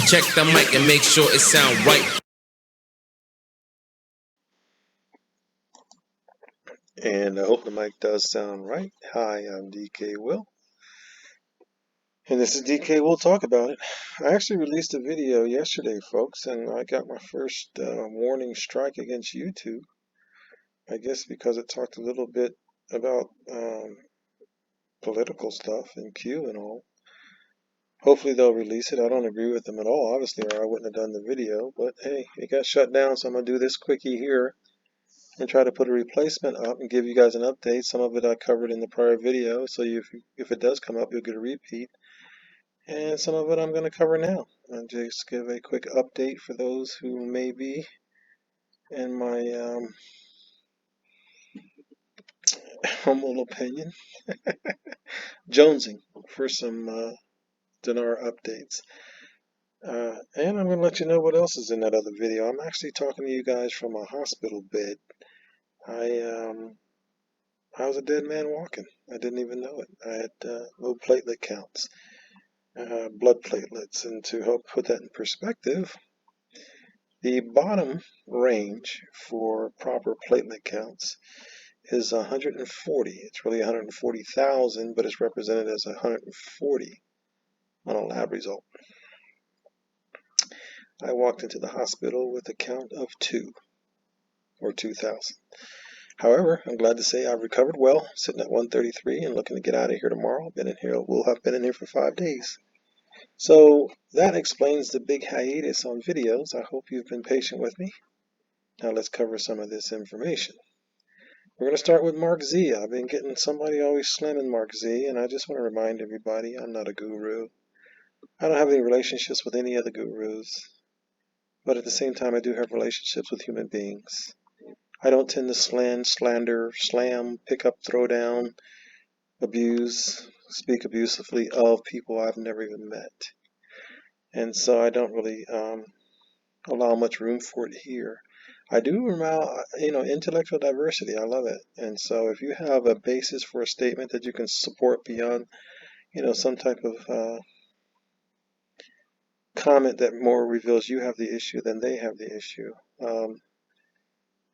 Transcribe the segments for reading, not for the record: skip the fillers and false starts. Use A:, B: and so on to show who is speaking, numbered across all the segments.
A: Check the mic and make sure it sound right.
B: And I hope the mic does sound right. Hi, I'm DK Will. And this is DK Will Talk About It. I actually released a video yesterday, folks, and I got my first warning strike against YouTube. I guess because it talked a little bit about political stuff and Q and all. Hopefully they'll release it. I don't agree with them at all, obviously, or I wouldn't have done the video. But hey, it got shut down, so I'm going to do this quickie here and try to put a replacement up and give you guys an update. Some of it I covered in the prior video, so if it does come up, you'll get a repeat. And some of it I'm going to cover now. And just give a quick update for those who may be in my humble opinion, jonesing for some Dinar updates. And I'm going to let you know what else is in that other video. I'm actually talking to you guys from a hospital bed. I was a dead man walking. I didn't even know it. I had low platelet counts, blood platelets. And to help put that in perspective, the bottom range for proper platelet counts is 140. It's really 140,000, but it's represented as 140 on a lab result. I walked into the hospital with a count of 2 or 2,000. However, I'm glad to say I've recovered well, sitting at 133 and looking to get out of here tomorrow. We'll have been in here for 5 days. So that explains the big hiatus on videos. I hope you've been patient with me. Now let's cover some of this information. We're going to start with MarkZ. I've been getting somebody always slamming MarkZ, and I just want to remind everybody I'm not a guru. I don't have any relationships with any other gurus, but at the same time I do have relationships with human beings. I don't tend to slander, slam, pick up, throw down, abuse, speak abusively of people I've never even met. And so I don't really allow much room for it here. I do allow, intellectual diversity. I love it. And so if you have a basis for a statement that you can support beyond, some type of comment that more reveals you have the issue than they have the issue,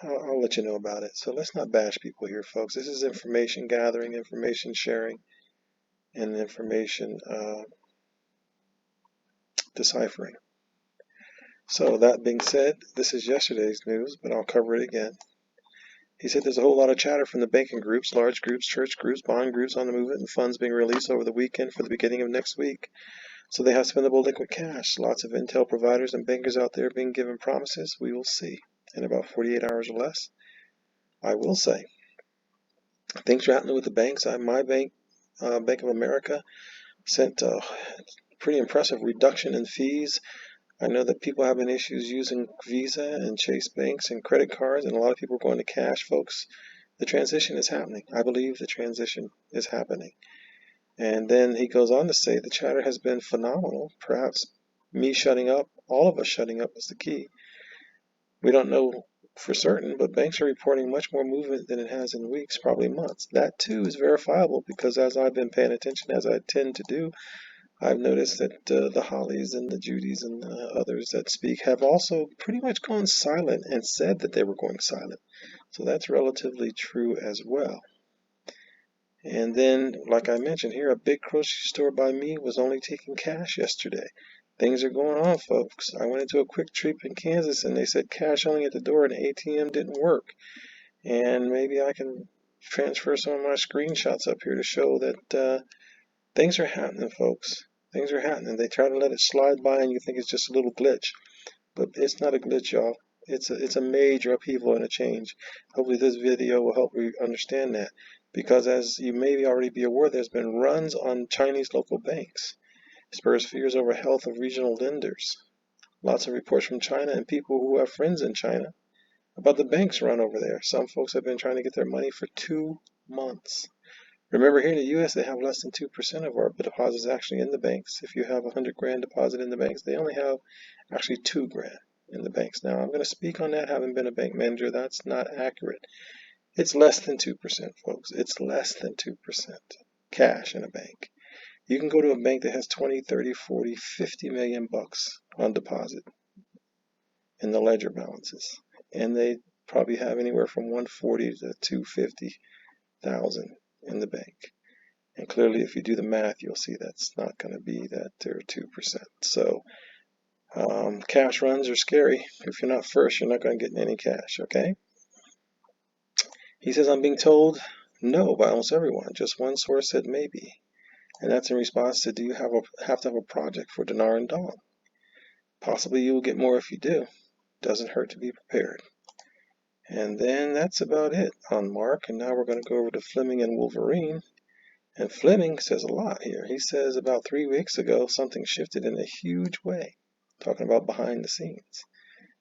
B: I'll let you know about it. So let's not bash people here, folks. This is information gathering, information sharing, and information deciphering. So that being said, this is yesterday's news, but I'll cover it again. He said there's a whole lot of chatter from the banking groups, large groups, church groups, bond groups on the movement, and funds being released over the weekend for the beginning of next week. So they have spendable liquid cash. Lots of intel providers and bankers out there being given promises. We will see in about 48 hours or less. I will say things are happening with the banks. My bank, Bank of America, sent a pretty impressive reduction in fees. I know that people have been issues using Visa and Chase banks and credit cards, and a lot of people are going to cash, folks. The transition is happening. I believe the transition is happening. And then he goes on to say the chatter has been phenomenal. Perhaps me shutting up, all of us shutting up is the key. We don't know for certain, but banks are reporting much more movement than it has in weeks, probably months. That too is verifiable because as I've been paying attention, as I tend to do, I've noticed that the Hollies and the Judys and others that speak have also pretty much gone silent and said that they were going silent. So that's relatively true as well. And then, like I mentioned here, a big grocery store by me was only taking cash yesterday. Things are going on, folks. I went into a quick trip in Kansas and they said cash only at the door and the ATM didn't work. And maybe I can transfer some of my screenshots up here to show that things are happening, folks. Things are happening. They try to let it slide by and you think it's just a little glitch. But it's not a glitch, y'all. It's a major upheaval and a change. Hopefully this video will help you understand that. Because as you may already be aware, there's been runs on Chinese local banks. Spurs fears over health of regional lenders. Lots of reports from China and people who have friends in China about the banks run over there. Some folks have been trying to get their money for 2 months. Remember, here in the U.S., they have less than 2% of our deposits actually in the banks. If you have $100 grand deposit in the banks, they only have actually $2 grand in the banks. Now, I'm going to speak on that, having been a bank manager. That's not accurate. It's less than 2%, folks. It's less than 2% cash in a bank. You can go to a bank that has 20, 30, 40, 50 million bucks on deposit in the ledger balances, and they probably have anywhere from 140 to 250,000 in the bank. And clearly, if you do the math, you'll see that's not going to be that they're 2%. So cash runs are scary. If you're not first, you're not going to get any cash, okay? He says, I'm being told no by almost everyone. Just one source said maybe. And that's in response to, do you have to have a project for Dinar and Dawn? Possibly you will get more if you do. Doesn't hurt to be prepared. And then that's about it on Mark. And now we're going to go over to Fleming and Wolverine. And Fleming says a lot here. He says about 3 weeks ago, something shifted in a huge way. Talking about behind the scenes.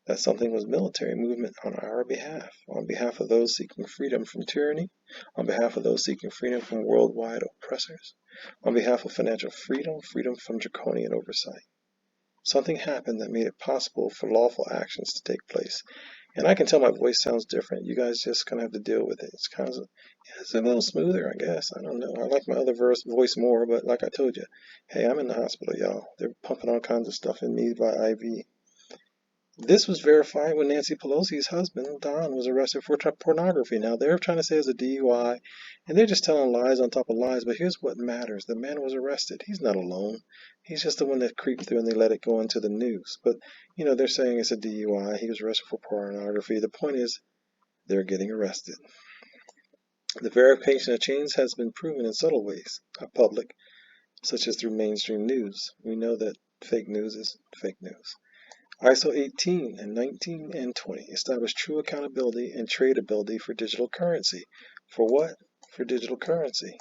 B: That something was military movement on our behalf, on behalf of those seeking freedom from tyranny, on behalf of those seeking freedom from worldwide oppressors, on behalf of financial freedom, freedom from draconian oversight. Something happened that made it possible for lawful actions to take place. And I can tell my voice sounds different. You guys just kind of have to deal with it. It's kind of, it's a little smoother, I guess. I don't know. I like my other voice more, but like I told you, hey, I'm in the hospital, y'all. They're pumping all kinds of stuff in me by IV. This was verified when Nancy Pelosi's husband, Don, was arrested for pornography. Now, they're trying to say it's a DUI, and they're just telling lies on top of lies, but here's what matters. The man was arrested. He's not alone. He's just the one that creeped through and they let it go into the news. But, you know, they're saying it's a DUI. He was arrested for pornography. The point is, they're getting arrested. The verification of chains has been proven in subtle ways, not public, such as through mainstream news. We know that fake news is fake news. ISO 18 and 19 and 20 establish true accountability and tradability for digital currency. For what? For digital currency.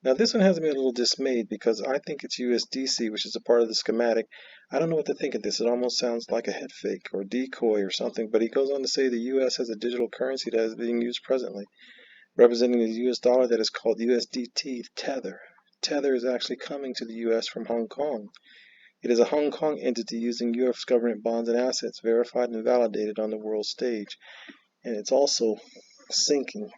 B: Now this one has me a little dismayed because I think it's USDC, which is a part of the schematic. I don't know what to think of this. It almost sounds like a head fake or decoy or something, but he goes on to say the US has a digital currency that is being used presently, representing the US dollar that is called USDT Tether. Tether is actually coming to the US from Hong Kong. It is a Hong Kong entity using U.S. government bonds and assets verified and validated on the world stage. And it's also sinking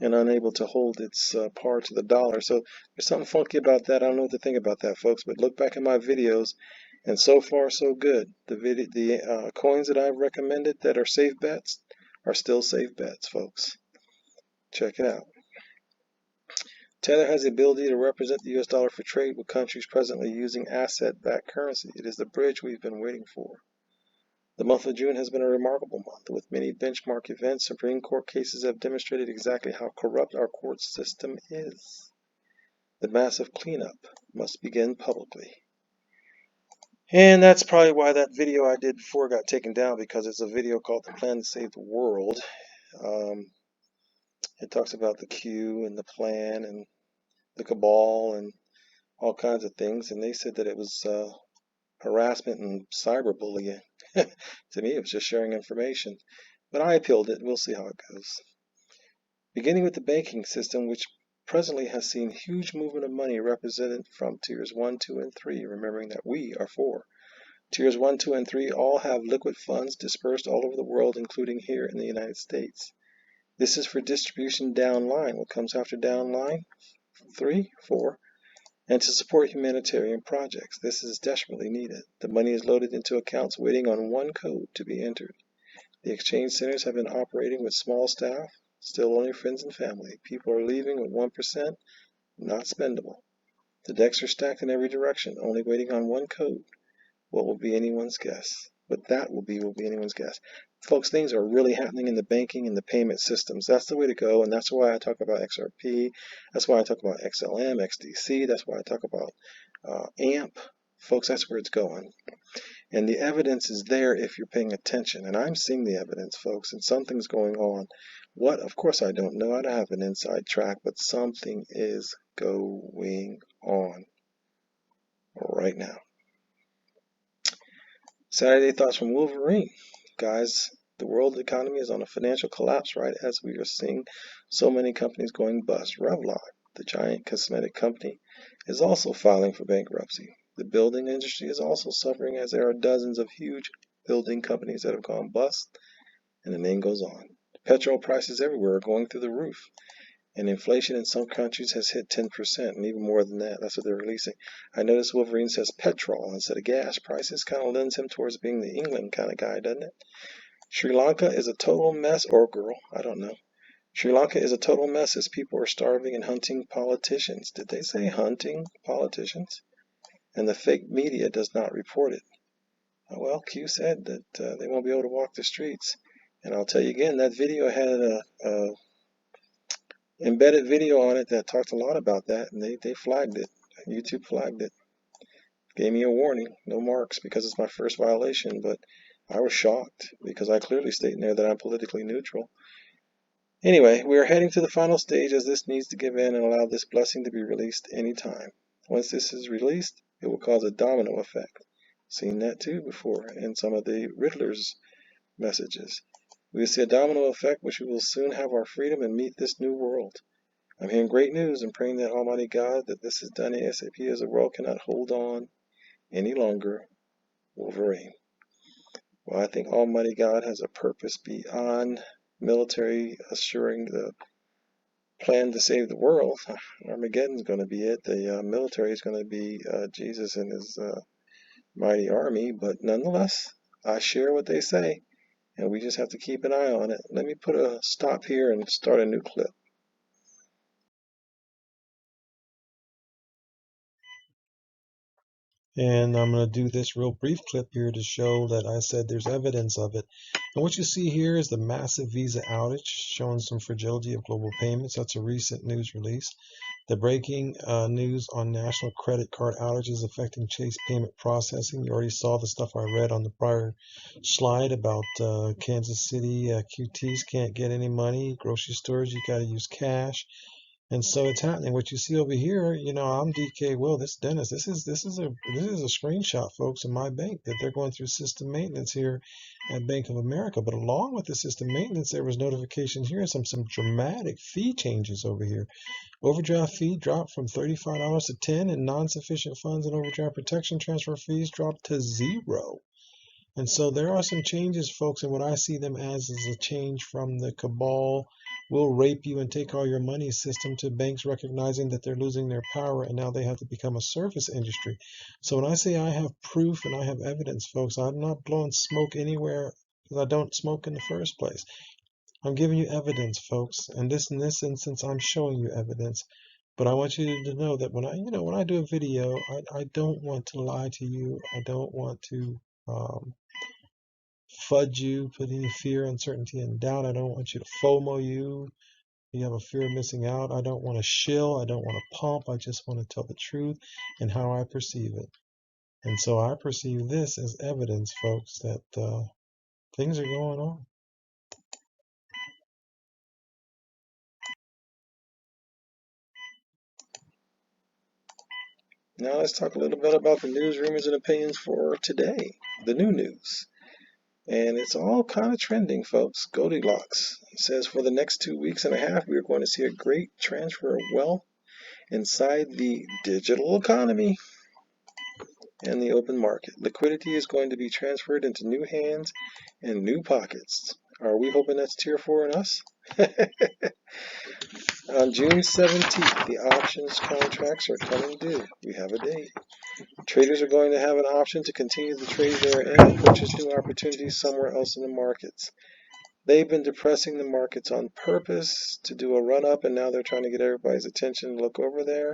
B: and unable to hold its par to the dollar. So there's something funky about that. I don't know what to think about that, folks. But look back at my videos, and so far so good. The coins that I've recommended that are safe bets are still safe bets, folks. Check it out. Tether has the ability to represent the U.S. dollar for trade with countries presently using asset-backed currency. It is the bridge we've been waiting for. The month of June has been a remarkable month. With many benchmark events, Supreme Court cases have demonstrated exactly how corrupt our court system is. The massive cleanup must begin publicly. And that's probably why that video I did before got taken down, because it's a video called The Plan to Save the World. It talks about the Q and the plan and the cabal and all kinds of things, and they said that it was harassment and cyberbullying. To me, it was just sharing information. But I appealed it. We'll see how it goes. Beginning with the banking system, which presently has seen huge movement of money represented from tiers 1, 2, and 3, remembering that we are 4. Tiers 1, 2, and 3 all have liquid funds dispersed all over the world, including here in the United States. This is for distribution downline. What comes after downline? 3, 4. And to support humanitarian projects. This is desperately needed. The money is loaded into accounts waiting on one code to be entered. The exchange centers have been operating with small staff, still only friends and family. People are leaving with 1%, not spendable. The decks are stacked in every direction, only waiting on one code. What will be anyone's guess? But that will be anyone's guess. Folks, things are really happening in the banking and the payment systems. That's the way to go, and that's why I talk about XRP. That's why I talk about XLM, XDC. That's why I talk about AMP. Folks, that's where it's going. And the evidence is there if you're paying attention. And I'm seeing the evidence, folks, and something's going on. What? Of course I don't know. I don't have an inside track, but something is going on right now. Saturday thoughts from Wolverine. Guys, the world economy is on a financial collapse, right, as we are seeing so many companies going bust. Revlon, the giant cosmetic company, is also filing for bankruptcy. The building industry is also suffering, as there are dozens of huge building companies that have gone bust, and the name goes on. Petrol prices everywhere are going through the roof. And inflation in some countries has hit 10% and even more than that. That's what they're releasing. I noticed Wolverine says petrol instead of gas prices. Kind of lends him towards being the England kind of guy, doesn't it? Sri Lanka is a total mess, or girl, I don't know. Sri Lanka is a total mess as people are starving and hunting politicians. Did they say hunting politicians? And the fake media does not report it. Well, Q said that they won't be able to walk the streets. And I'll tell you again, that video had a embedded video on it that talked a lot about that, and they flagged it. YouTube flagged it. Gave me a warning, no marks, because it's my first violation, but I was shocked because I clearly state in there that I'm politically neutral. Anyway, we are heading to the final stage as this needs to give in and allow this blessing to be released anytime. Once this is released, it will cause a domino effect. Seen that too before in some of the Riddler's messages. We will see a domino effect, which we will soon have our freedom and meet this new world. I'm hearing great news and praying that Almighty God that this is done ASAP as the world cannot hold on any longer. Wolverine. Well, I think Almighty God has a purpose beyond military assuring the plan to save the world. Armageddon's going to be it. The military is going to be Jesus and his mighty army, but nonetheless, I share what they say. And we just have to keep an eye on it. Let me put a stop here and start a new clip.
C: And I'm going to do this real brief clip here to show that I said there's evidence of it. And what you see here is the massive Visa outage showing some fragility of global payments. That's a recent news release. The breaking news on national credit card outages affecting Chase payment processing. You already saw the stuff I read on the prior slide about Kansas City QTs can't get any money. Grocery stores, you got to use cash. And so it's happening. What you see over here, you know, I'm DK Will. This Dennis. This is a screenshot, folks, in my bank that they're going through system maintenance here at Bank of America. But along with the system maintenance, there was notification here some dramatic fee changes over here. Overdraft fee dropped from $35 to $10, and non-sufficient funds and overdraft protection transfer fees dropped to 0. And so there are some changes, folks, and what I see them as is a change from the cabal will rape you and take all your money system to banks recognizing that they're losing their power and now they have to become a service industry. So when I say I have proof and I have evidence, folks, I'm not blowing smoke anywhere because I don't smoke in the first place. I'm giving you evidence, folks, and in this instance, I'm showing you evidence. But I want you to know that when I do a video, I don't want to lie to you. I don't want to fudge you, put any fear, uncertainty, and doubt. I don't want you to FOMO you. You have a fear of missing out. I don't want to shill. I don't want to pump. I just want to tell the truth and how I perceive it. And so I perceive this as evidence, folks, that things are going on.
B: Now let's talk a little bit about the news, rumors, and opinions for today, the new news. And it's all kind of trending, folks. Goldilocks says for the next 2 weeks and a half, we are going to see a great transfer of wealth inside the digital economy and the open market. Liquidity is going to be transferred into new hands and new pockets. Are we hoping that's tier 4 in us? On June 17th, the options contracts are coming due. We have a date. Traders are going to have an option to continue the trade they are in and purchase new opportunities somewhere else in the markets. They've been depressing the markets on purpose to do a run-up, and now they're trying to get everybody's attention to look over there.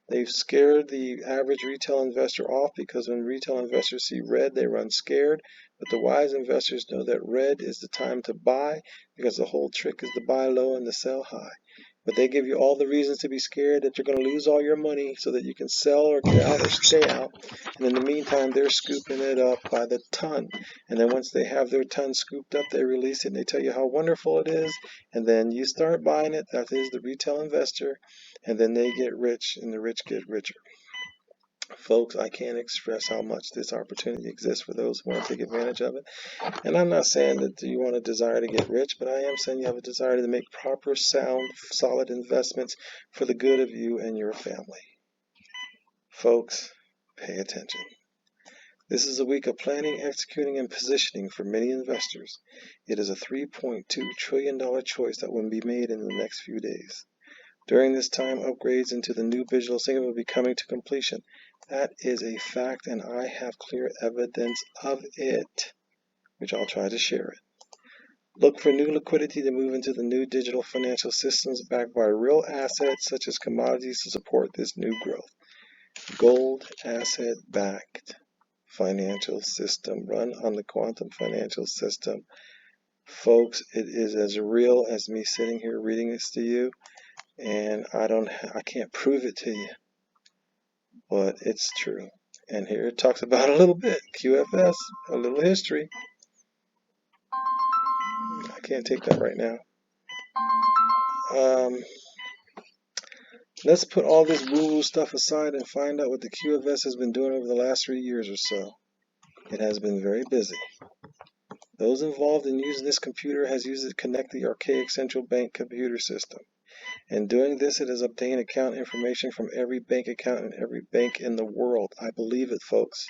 B: They've scared the average retail investor off because when retail investors see red, they run scared. But the wise investors know that red is the time to buy because the whole trick is to buy low and to sell high. But they give you all the reasons to be scared that you're going to lose all your money so that you can sell or get out or stay out. And in the meantime, they're scooping it up by the ton. And then once they have their ton scooped up, they release it and they tell you how wonderful it is. And then you start buying it. That is the retail investor. And then they get rich and the rich get richer. Folks, I can't express how much this opportunity exists for those who want to take advantage of it. And I'm not saying that you want a desire to get rich, but I am saying you have a desire to make proper, sound, solid investments for the good of you and your family. Folks, pay attention. This is a week of planning, executing, and positioning for many investors. It is a $3.2 trillion choice that will be made in the next few days. During this time, upgrades into the new digital signature will be coming to completion. That is a fact, and I have clear evidence of it, which I'll try to share it. Look for new liquidity to move into the new digital financial systems backed by real assets such as commodities to support this new growth. Gold asset-backed financial system run on the quantum financial system. Folks, it is as real as me sitting here reading this to you, and I can't prove it to you, but it's true. And here it talks about a little bit, QFS, a little history. I can't take that right now. Let's put all this woo-woo stuff aside and find out what the QFS has been doing over the last 3 years or so. It has been very busy. Those involved in using this computer has used it to connect the archaic central bank computer system. In doing this, it has obtained account information from every bank account in every bank in the world. I believe it, folks.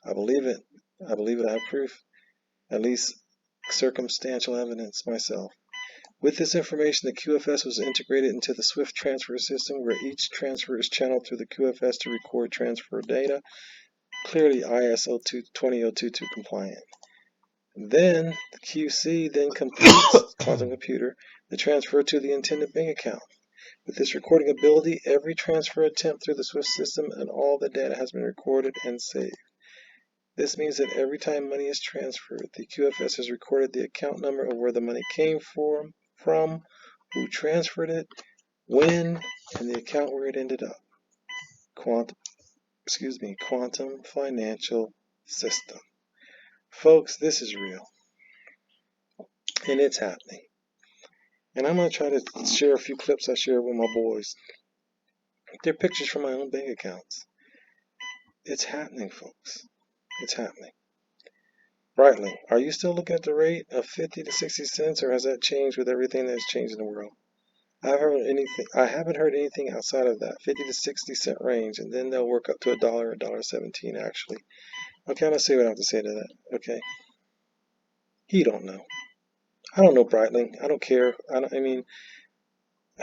B: I believe it. I believe it. I have proof. At least circumstantial evidence myself. With this information, the QFS was integrated into the SWIFT transfer system, where each transfer is channeled through the QFS to record transfer data, clearly ISO 20022 compliant. Then the QC then completes quantum computer the transfer to the intended bank account. With this recording ability, every transfer attempt through the SWIFT system and all the data has been recorded and saved. This means that every time money is transferred, the QFS has recorded the account number of where the money came from, who transferred it, when, and the account where it ended up. Quantum financial system. Folks, this is real. And it's happening. And I'm going to try to share a few clips I shared with my boys. They're pictures from my own bank accounts. It's happening, folks. It's happening. Brightling, are you still looking at the rate of 50 to 60 cents, or has that changed with everything that's changed in the world? I haven't heard anything outside of that 50 to 60 cent range, and then they'll work up to $1.17 actually. Okay, I'm gonna say what I have to say to that. Okay. He don't know. I don't know, Brightling. I don't care.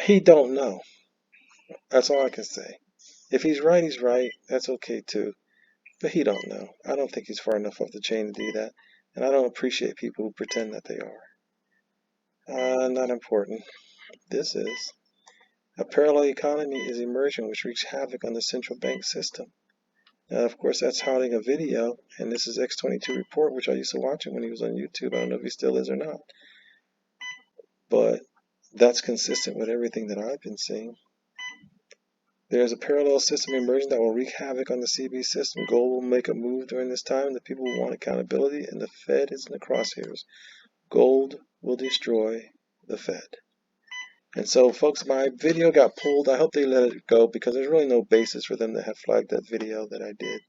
B: He don't know. That's all I can say. If he's right, he's right. That's okay too. But he don't know. I don't think he's far enough up the chain to do that. And I don't appreciate people who pretend that they are. Not important. This is. A parallel economy is emerging which wreaks havoc on the central bank system. Now, of course, that's hiding a video, and this is X22 Report, which I used to watch him when he was on YouTube. I don't know if he still is or not. But that's consistent with everything that I've been seeing. There's a parallel system emerging that will wreak havoc on the CB system. Gold will make a move during this time. The people will want accountability, and the Fed is in the crosshairs. Gold will destroy the Fed. And so, folks, my video got pulled. I hope they let it go because there's really no basis for them to have flagged that video that I did.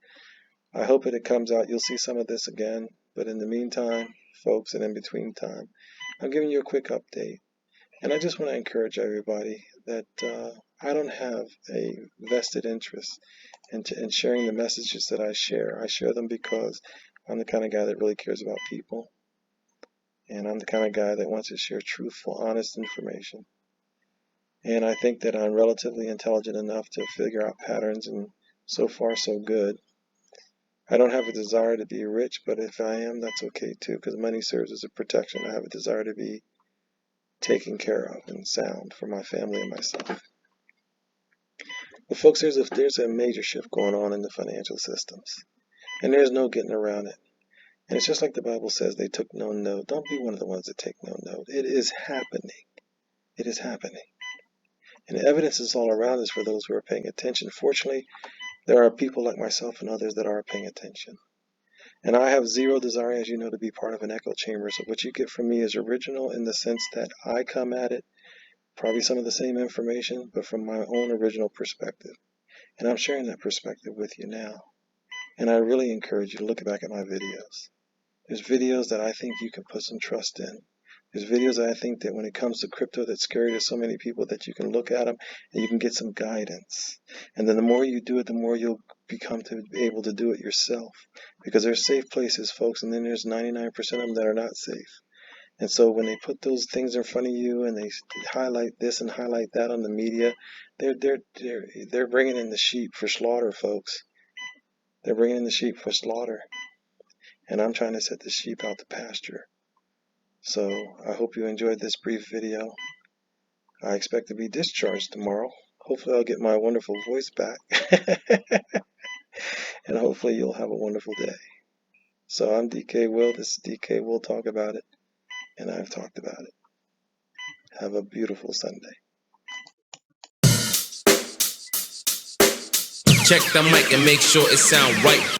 B: I hope it comes out. You'll see some of this again. But in the meantime, folks, and in between time, I'm giving you a quick update. And I just want to encourage everybody that I don't have a vested interest in sharing the messages that I share. I share them because I'm the kind of guy that really cares about people. And I'm the kind of guy that wants to share truthful, honest information. And I think that I'm relatively intelligent enough to figure out patterns, and so far so good. I don't have a desire to be rich, but if I am, that's okay too, because money serves as a protection. I have a desire to be taken care of and sound for my family and myself. But folks, there's a major shift going on in the financial systems, and there's no getting around it. And it's just like the Bible says, they took no note. Don't be one of the ones that take no note. It is happening. It is happening. And the evidence is all around us for those who are paying attention. Fortunately, there are people like myself and others that are paying attention. And I have zero desire, as you know, to be part of an echo chamber. So what you get from me is original in the sense that I come at it, probably some of the same information, but from my own original perspective. And I'm sharing that perspective with you now. And I really encourage you to look back at my videos. There's videos that I think you can put some trust in. There's videos that I think that when it comes to crypto that's scary to so many people that you can look at them and you can get some guidance. And then the more you do it, the more you'll become to be able to do it yourself. Because there's safe places, folks, and then there's 99% of them that are not safe. And so when they put those things in front of you and they highlight this and highlight that on the media, they're bringing in the sheep for slaughter, folks. They're bringing in the sheep for slaughter. And I'm trying to set the sheep out to pasture. So I hope you enjoyed this brief video. I expect to be discharged tomorrow. Hopefully I'll get my wonderful voice back. And hopefully you'll have a wonderful day. So I'm DK Will. This is DK Will Talk About It. And I've talked about it. Have a beautiful Sunday.
A: Check the mic and make sure it sound right.